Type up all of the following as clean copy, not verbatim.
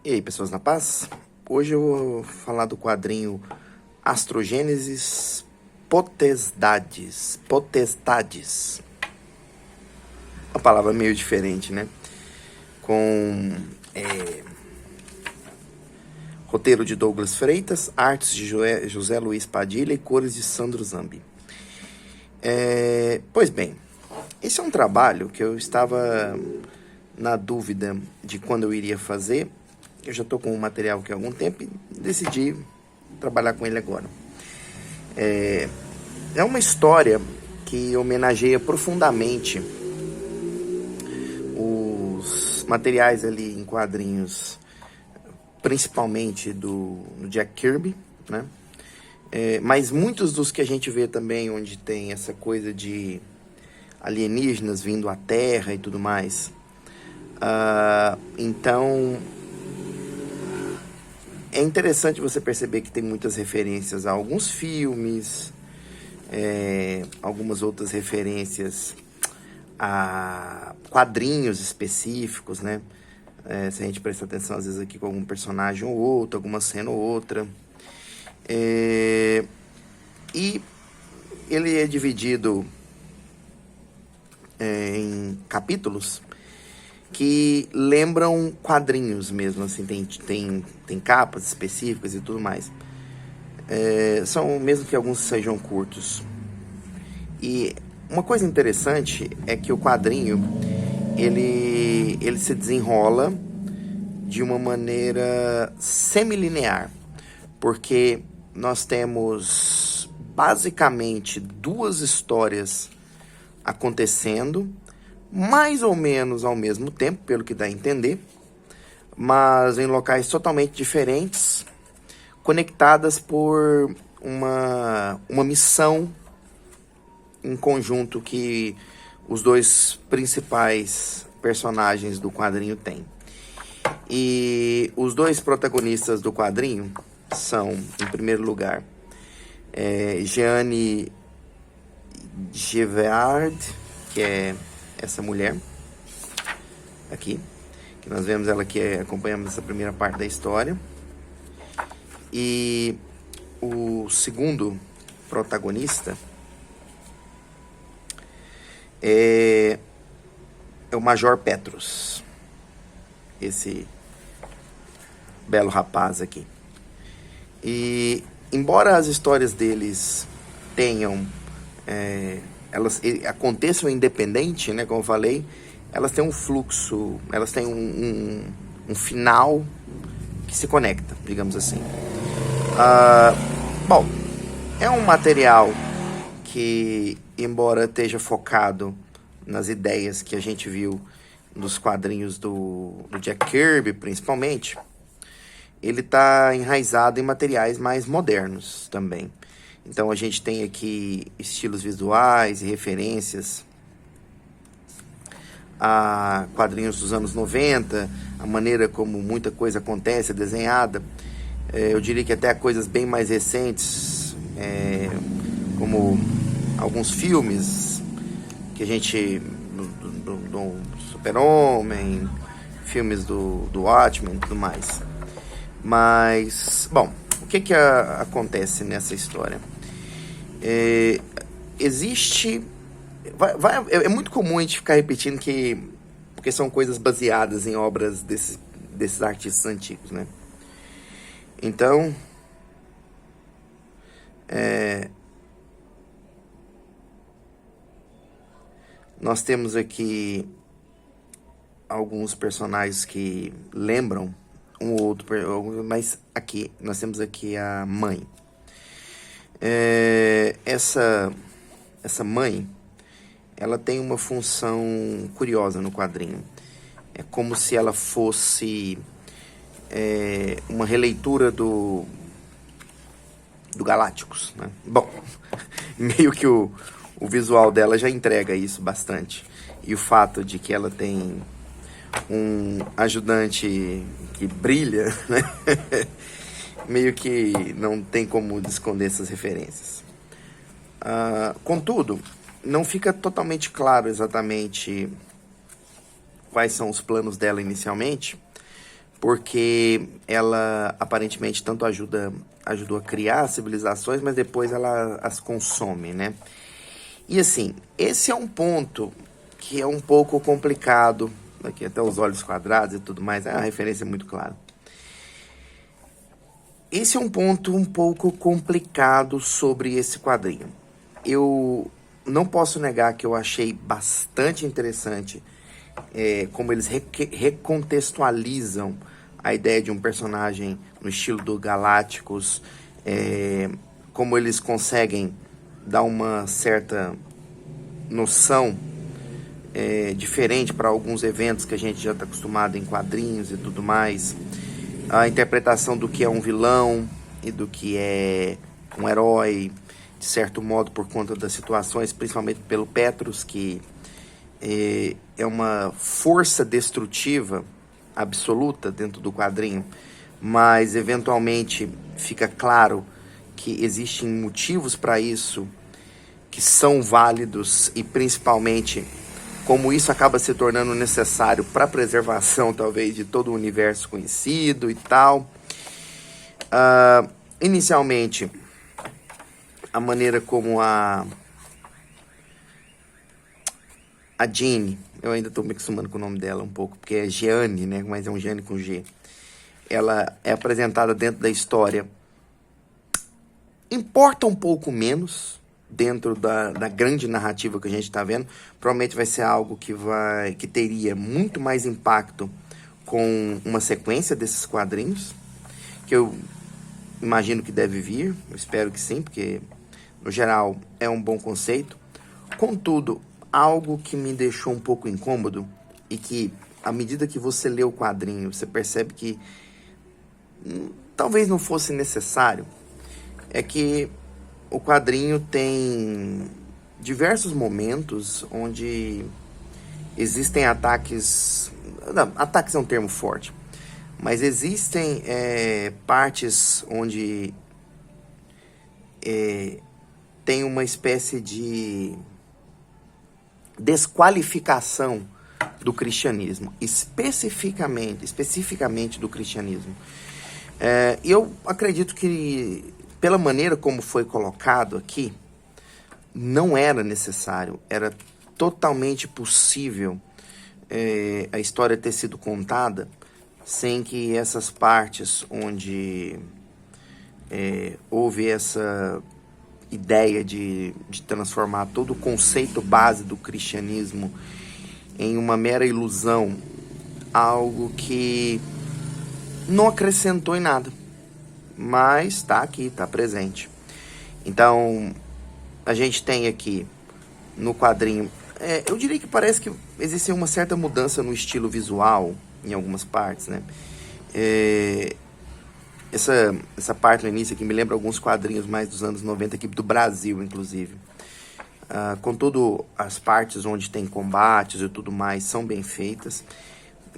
E aí, pessoas na paz? Hoje eu vou falar do quadrinho Astrogênesis Potestades. Potestades. Uma palavra meio diferente, né? Com roteiro de Douglas Freitas, artes de José Luiz Padilha e cores de Sandro Zambi. Pois bem, esse é um trabalho que eu estava na dúvida de quando eu iria fazer. Eu já estou com o material aqui há algum tempo e decidi trabalhar com ele agora. É uma história que homenageia profundamente os materiais ali em quadrinhos, principalmente do Jack Kirby, né? Mas muitos dos que a gente vê também, onde tem essa coisa de alienígenas vindo à Terra e tudo mais. Então, é interessante você perceber que tem muitas referências a alguns filmes, algumas outras referências a quadrinhos específicos, né? Se a gente prestar atenção, às vezes, aqui com algum personagem ou outro, alguma cena ou outra. E ele é dividido em capítulos que lembram quadrinhos mesmo, assim, tem capas específicas e tudo mais. São, mesmo que alguns sejam curtos. E uma coisa interessante é que o quadrinho, ele se desenrola de uma maneira semilinear, porque nós temos basicamente duas histórias acontecendo, mais ou menos ao mesmo tempo, pelo que dá a entender, mas em locais totalmente diferentes, conectadas por uma missão em conjunto que os dois principais personagens do quadrinho têm. E os dois protagonistas do quadrinho são, em primeiro lugar, Jeanne Geveard, que é essa mulher aqui, que nós vemos ela aqui, acompanhamos essa primeira parte da história. E o segundo protagonista é o Major Petrus, esse belo rapaz aqui. E embora as histórias deles tenham elas aconteçam independente, né, como eu falei, elas têm um fluxo, elas têm um final que se conecta, digamos assim. Bom, é um material que, embora esteja focado nas ideias que a gente viu nos quadrinhos do Jack Kirby, principalmente, ele está enraizado em materiais mais modernos também. Então a gente tem aqui estilos visuais e referências a quadrinhos dos anos 90, a maneira como muita coisa acontece, é desenhada. Eu diria que até coisas bem mais recentes, como alguns filmes que a gente, do Super-Homem, filmes do Watchmen e tudo mais. Mas, bom, o que acontece nessa história? Existe... é muito comum a gente ficar repetindo porque são coisas baseadas em obras desses artistas antigos, né? Então, nós temos aqui alguns personagens que lembram um ou outro, mas aqui nós temos aqui a mãe. Essa mãe, ela tem uma função curiosa no quadrinho. É como se ela fosse uma releitura do Galácticos, né? Bom, meio que o visual dela já entrega isso bastante. E o fato de que ela tem um ajudante que brilha, né? Meio que não tem como esconder essas referências. Contudo, não fica totalmente claro exatamente quais são os planos dela inicialmente, porque ela aparentemente tanto ajudou a criar civilizações, mas depois ela as consome, né? E assim, esse é um ponto que é um pouco complicado, aqui até os olhos quadrados e tudo mais, a referência é muito clara. Esse é um ponto um pouco complicado sobre esse quadrinho. Eu não posso negar que eu achei bastante interessante como eles recontextualizam a ideia de um personagem no estilo do Galácticos, como eles conseguem dar uma certa noção diferente para alguns eventos que a gente já está acostumado em quadrinhos e tudo mais. A interpretação do que é um vilão e do que é um herói, de certo modo, por conta das situações, principalmente pelo Petrus, que é uma força destrutiva absoluta dentro do quadrinho, mas eventualmente fica claro que existem motivos para isso que são válidos e principalmente como isso acaba se tornando necessário para a preservação, talvez, de todo o universo conhecido e tal. Inicialmente, a maneira como a Jeanne, eu ainda estou me acostumando com o nome dela um pouco, porque é Jeanne, né? Mas é um Jeanne com G. Ela é apresentada dentro da história. Importa um pouco menos dentro da grande narrativa que a gente está vendo. Provavelmente vai ser algo que teria muito mais impacto com uma sequência desses quadrinhos, que eu imagino que deve vir, eu espero que sim, porque no geral é um bom conceito. Contudo, algo que me deixou um pouco incômodo e que, à medida que você lê o quadrinho, você percebe que talvez não fosse necessário, é que o quadrinho tem diversos momentos onde existem ataques... Não, ataques é um termo forte, mas existem partes onde tem uma espécie de desqualificação do cristianismo, especificamente do cristianismo. E eu acredito que, pela maneira como foi colocado aqui, não era necessário, era totalmente possível a história ter sido contada sem que essas partes onde houve essa ideia de transformar todo o conceito base do cristianismo em uma mera ilusão, algo que não acrescentou em nada, mas está aqui, está presente. Então, a gente tem aqui no quadrinho, eu diria que parece que existe uma certa mudança no estilo visual em algumas partes, né? Essa parte no início aqui me lembra alguns quadrinhos mais dos anos 90 aqui do Brasil, inclusive. Contudo, as partes onde tem combates e tudo mais são bem feitas.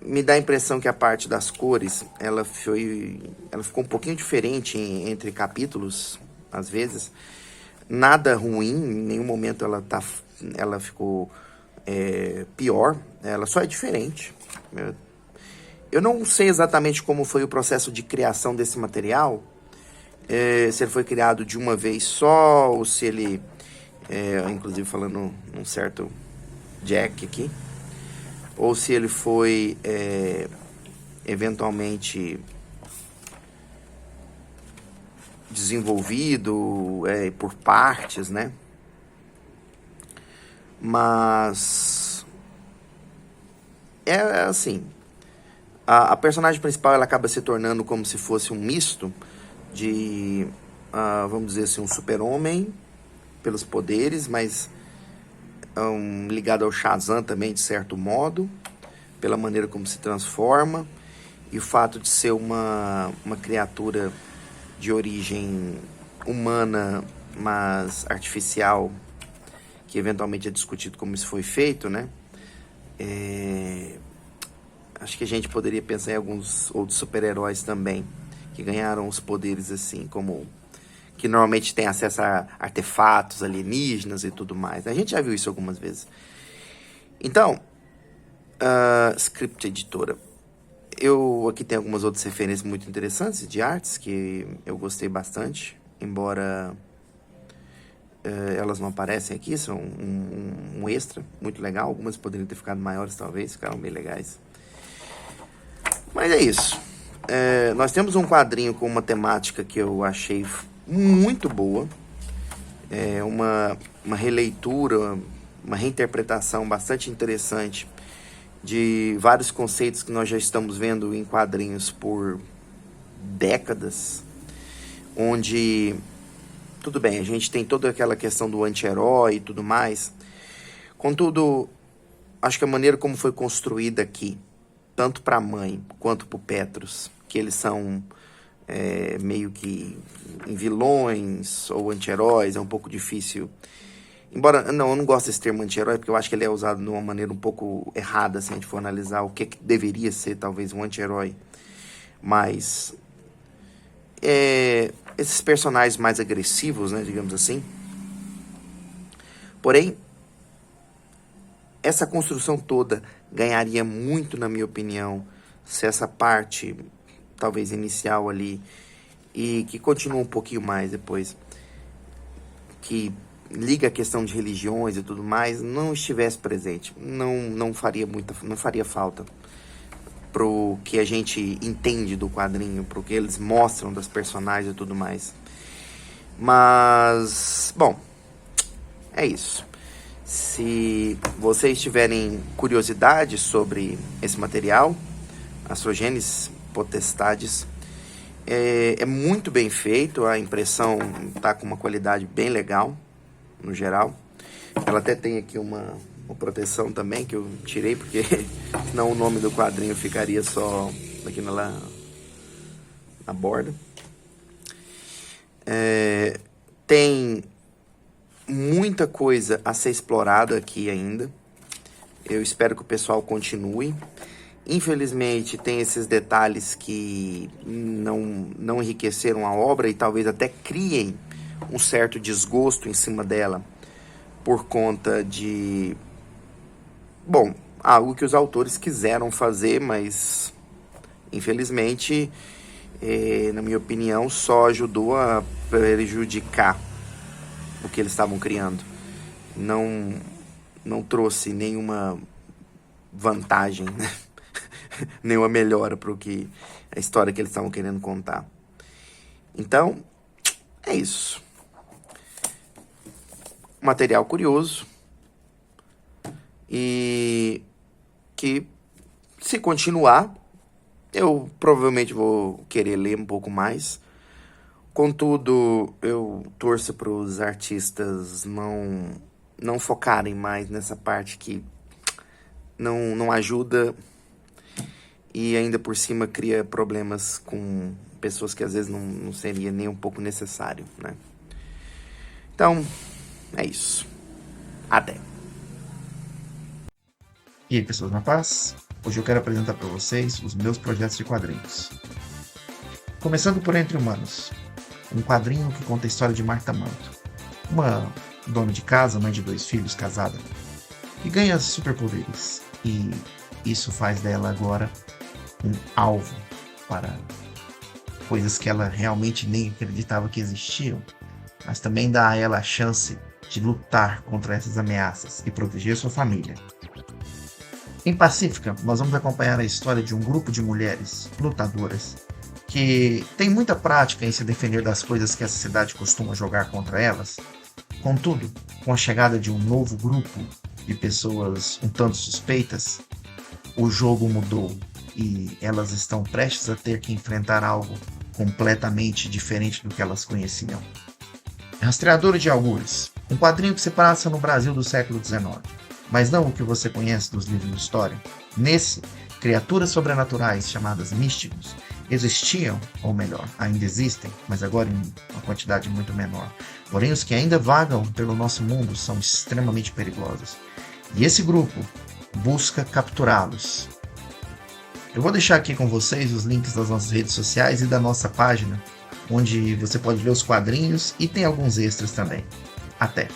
Me dá a impressão que a parte das cores, ela ficou um pouquinho diferente entre capítulos, às vezes. Nada ruim, em nenhum momento ela ficou pior, ela só é diferente. Eu não sei exatamente como foi o processo de criação desse material, se ele foi criado de uma vez só, ou se ele, inclusive falando num certo Jack aqui, ou se ele foi eventualmente desenvolvido por partes, né? Mas assim, a personagem principal ela acaba se tornando como se fosse um misto de, vamos dizer assim, um super-homem pelos poderes, mas ligado ao Shazam também, de certo modo, pela maneira como se transforma, e o fato de ser uma criatura de origem humana, mas artificial, que eventualmente é discutido como isso foi feito, né? Acho que a gente poderia pensar em alguns outros super-heróis também, que ganharam os poderes assim, como... que normalmente tem acesso a artefatos alienígenas e tudo mais. A gente já viu isso algumas vezes. Então, Script Editora, Eu aqui tenho algumas outras referências muito interessantes de artes que eu gostei bastante, embora elas não aparecem aqui, são um extra muito legal. Algumas poderiam ter ficado maiores, talvez, ficaram bem legais. Mas é isso. Nós temos um quadrinho com uma temática que eu achei muito boa. É uma releitura, uma reinterpretação bastante interessante de vários conceitos que nós já estamos vendo em quadrinhos por décadas, onde, tudo bem, a gente tem toda aquela questão do anti-herói e tudo mais. Contudo, acho que a maneira como foi construída aqui, tanto para a mãe quanto para o Petrus, que eles são meio que vilões ou anti-heróis, é um pouco difícil. Embora, não, eu não gosto desse termo anti-herói, porque eu acho que ele é usado de uma maneira um pouco errada, se a gente for analisar o que deveria ser, talvez, um anti-herói. Mas esses personagens mais agressivos, né, digamos assim. Porém, essa construção toda ganharia muito, na minha opinião, se essa parte, talvez inicial ali, e que continua um pouquinho mais depois, que liga a questão de religiões e tudo mais, não estivesse presente. Não faria falta pro que a gente entende do quadrinho, pro que eles mostram das personagens e tudo mais. Mas, bom, é isso. Se vocês tiverem curiosidade sobre esse material, Astrogênese Potestades, é muito bem feito, a impressão está com uma qualidade bem legal, no geral. Ela até tem aqui uma proteção também, que eu tirei, porque senão o nome do quadrinho ficaria só aqui na borda. Tem muita coisa a ser explorada aqui ainda. Eu espero que o pessoal continue. Infelizmente, tem esses detalhes que não enriqueceram a obra e talvez até criem um certo desgosto em cima dela por conta de, bom, algo que os autores quiseram fazer, mas infelizmente, na minha opinião, só ajudou a prejudicar o que eles estavam criando. Não trouxe nenhuma vantagem, né? Nenhuma melhora para a história que eles estavam querendo contar. Então, é isso. Material curioso e que, se continuar, eu provavelmente vou querer ler um pouco mais. Contudo, eu torço para os artistas não focarem mais nessa parte que não ajuda e ainda por cima cria problemas com pessoas que às vezes não seria nem um pouco necessário, né? Então, é isso. Até. E aí, pessoas na paz? Hoje eu quero apresentar para vocês os meus projetos de quadrinhos. Começando por Entre Humanos, um quadrinho que conta a história de Marta Manto, uma dona de casa, mãe de 2 filhos, casada, que ganha superpoderes, e isso faz dela agora um alvo para coisas que ela realmente nem acreditava que existiam, mas também dá a ela a chance de lutar contra essas ameaças e proteger sua família. Em Pacífica, nós vamos acompanhar a história de um grupo de mulheres lutadoras que tem muita prática em se defender das coisas que a sociedade costuma jogar contra elas. Contudo, com a chegada de um novo grupo de pessoas um tanto suspeitas, o jogo mudou e elas estão prestes a ter que enfrentar algo completamente diferente do que elas conheciam. Rastreadora de Algures, um quadrinho que se passa no Brasil do século XIX, mas não o que você conhece dos livros de história. Nesse, criaturas sobrenaturais chamadas místicos existiam, ou melhor, ainda existem, mas agora em uma quantidade muito menor. Porém, os que ainda vagam pelo nosso mundo são extremamente perigosos. E esse grupo busca capturá-los. Eu vou deixar aqui com vocês os links das nossas redes sociais e da nossa página, onde você pode ver os quadrinhos e tem alguns extras também. Até!